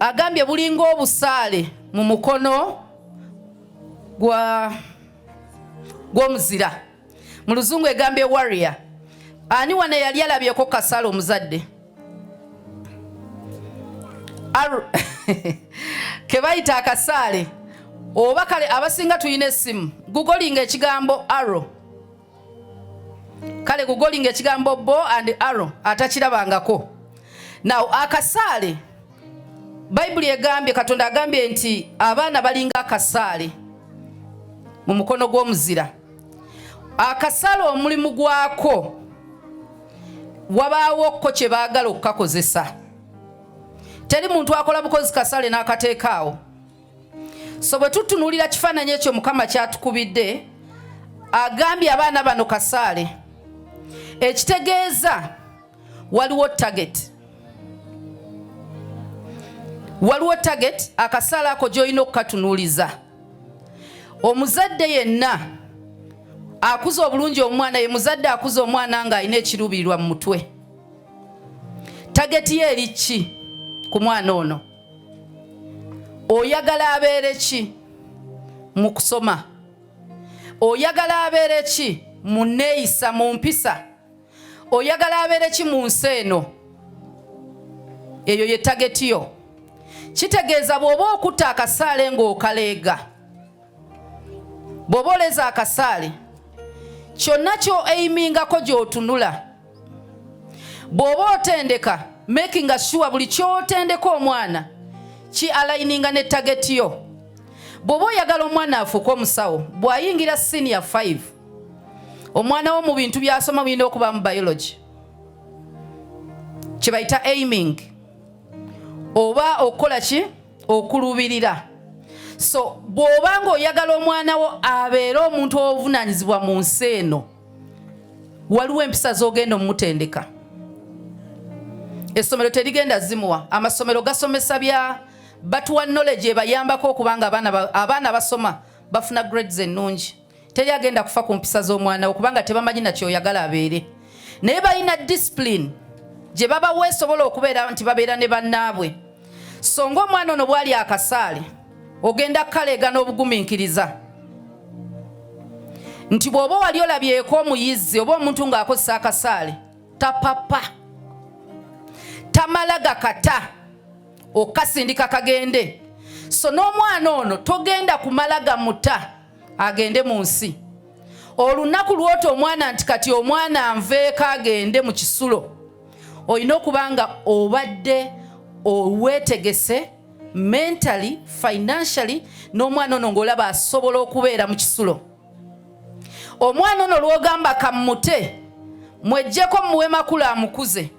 agambye bulinga obusaale mu mukono gw'omuzira. Mu luzungu egambye warrior. Ani wane yali alabyeko kasaale omuzadde? Ke bayita akasaale. Oba kale abasinga tuyina essimu. Googling ekigambo arrow. Kale googling ekigambo bow and arrow atakirabangako. Now akasaale, Bayibuli egambye, Katonda agambye nti abaana balinga akasaale mu mukono gw'omuzira. Akasaale omulimu gwako wabaawo ko kye baagala okukakozesa. Teri muntu akola bukozi kasaale n'akateekaawo. So bwe tutunuulira kifaananyi ekyo Mukama kyatukubidde, agambye abaana bano kasaale. Ekitegeeza waliwo target. Waliwo target akasaale ako gy'olina okukatunuuliza. Omuzadde yenna akuza obulungi omwana, ye muzadde akuza omwana ng'alina ekiruubirirwa mu mutwe. Target ye eri ki ku mwana ono? Oyagala abeere ki mu kusoma? Oyagala abeere ki mu nneeyisa, mu mpisa? Oyagala abeere ki mu nsi eno? Eyo ye target yo. Kitegeeza bw'oba okutta akasaale ng'okaleega, bw'oba oleza akasaale, kyonna kyo aimingako gy'otunula, bw'oba otendeka making sure buli ky'otendeka omwana ki aligninga ne target yo. Bw'oba oyagala omwana afuuke omusawo, bw'ayingira senior 5, omwana wo mu bintu by'asoma birina okuba mu biology, kye bayita aiming, oba okukola ki? Okuluubirira. So bw'oba ng'oyagala omwana wo abeere omuntu obuvunaanyizibwa mu nsi eno, waliwo empisa z'ogenda omutendeka. Essomero terigenda zimuwa. Amasomero gasomesa bya batuwa knowledge ebayambako okubanga abaana basoma bafuna grades ennungi. Teri agenda kufa ku mpisa z'omwana okubanga tebamanyi na kyoyagala abeere. Naye balina discipline gye baba weesobola okubeera nti babeera ne bannaabwe. So ng'omwana ono bw'ali akasaale, ogenda kaleega n'obugumiikiriza nti bw'oba wali olabyeko omuyizzi oba omuntu ng'akozesa akasaale, tapapa, tamala gakata, okasindika kagende. So n'omwana ono togenda kumala gamuta agende mu nsi. Olunaku lw'ota omwana nti kati omwana anveeko agende mu kisulo, olina okubanga obadde oweetegese mentally, financially, n'omwana ono ng'olaba asobola okubeera mu kisulo. Omwana ono lw'ogamba kammute, mwejjeko muwe makulu amukuze,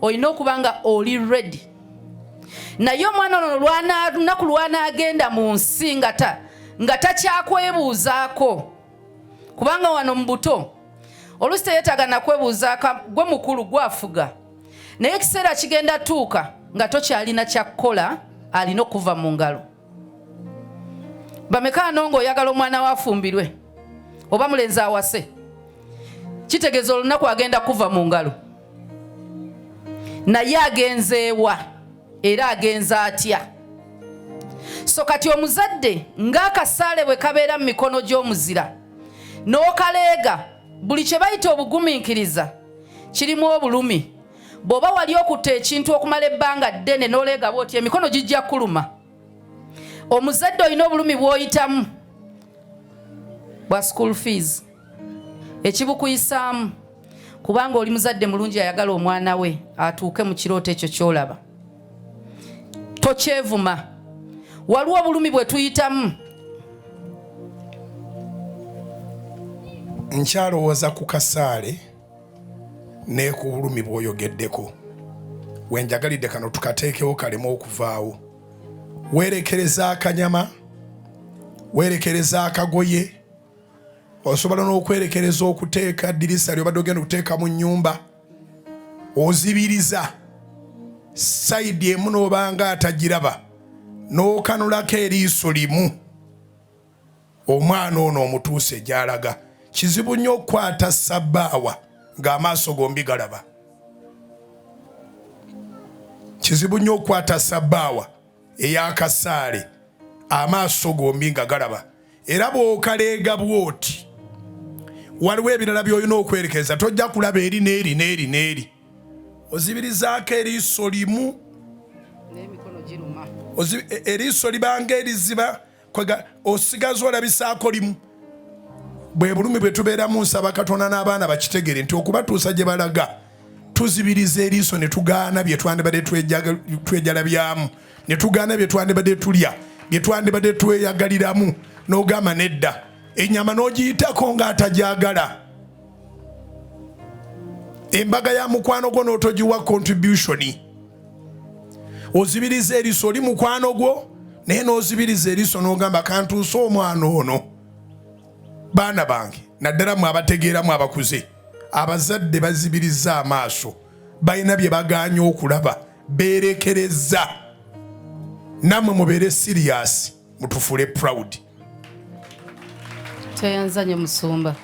olina okubanga oli ready. Naye omwana ono lunaku lw'anaagenda mu nsi nga takyakwebuuzaako, kubanga wano mu buto oluusi teyeetaaga nakwebuuzaako, gwe mukulu gwafuga. Naye ekiseera kigenda tuuka nga tokyalina kyakkola, alina okuva mu ngalo. Bameka ano ng'oyagala omwana wafumbirwe oba mulenzi awase, kitegeeza olunaku agenda kuva mu ngalo. Naye agenzeewa era agenza atya? So kati omuzadde ng'akasaale bwe kabeera mu mikono gy'omuzira n'okaleega, buli kye bayita obugumiikiriza kirimu obulumi. Bw'oba wali okutta ekintu okumala ebbanga ddene n'oleega bw'oti, emikono gijja kuluma. Omuzadde olina obulumi bw'oyitamu bwa school fees, ekibukuyisaamu, kubanga oli muzadde mulungi ayagala omwana we atuuke mu kirooto ekyo ky'olaba. Tokyevuma. Waliwo obulumi bwe tuyitamu. Nkyalowooza ku kasaale ne ku bulumi bw'oyogeddeko. Wenjagalidde kano tukateekewo kalema okuvaawo. Weerekereza akanyama, weerekereza akagoye, osobola n'okwerekereza okuteeka ddirisa ly'obadde ogenda okuteeka mu nnyumba, ozibiriza sayidi emu n'obanga atagiraba, n'okanulako eriiso limu, omwana ono omutuuse gy'alaga. Kizibu nnyo okukwata sabbaawa ng'amaaso gombi galaba. Kizibu nnyo okukwata sabbaawa ey'akasaale amaaso gombi nga galaba era bw'okaleega bw'oti waliwo ebirala by'olina okwerekeza tojja kulaba eri n'eri n'eri n'eri ozibirizaako eriiso limu eriiso libanga eriziba osigaza olabisaako limu bwe bulumi bwe tubeeramu nsaba Katonda n'abaana bakitegere nti okubatuusa gye balaga tuzibiriza eriiso ne tugaana bye twandibadde twejalabyamu ne tugaana bye twandibadde tulya bye twandibadde tweyagaliramu n'ogamba nedda ennyama n'ogiyitako ng'atagyagala embaga ya mukwano gwo n'otogiwa contribution ozibiriza eriiso oli mukwano gwo naye n'ozibiriza eriiso n'ogamba kantuuse omwana ono. Baana bange naddala mwe abategeeramu abakuze abazadde bazibiriza amaaso balina bye baganya okulaba beerekereza nammwe mubeere serious mutufuule proud. Teyanzanye musumba.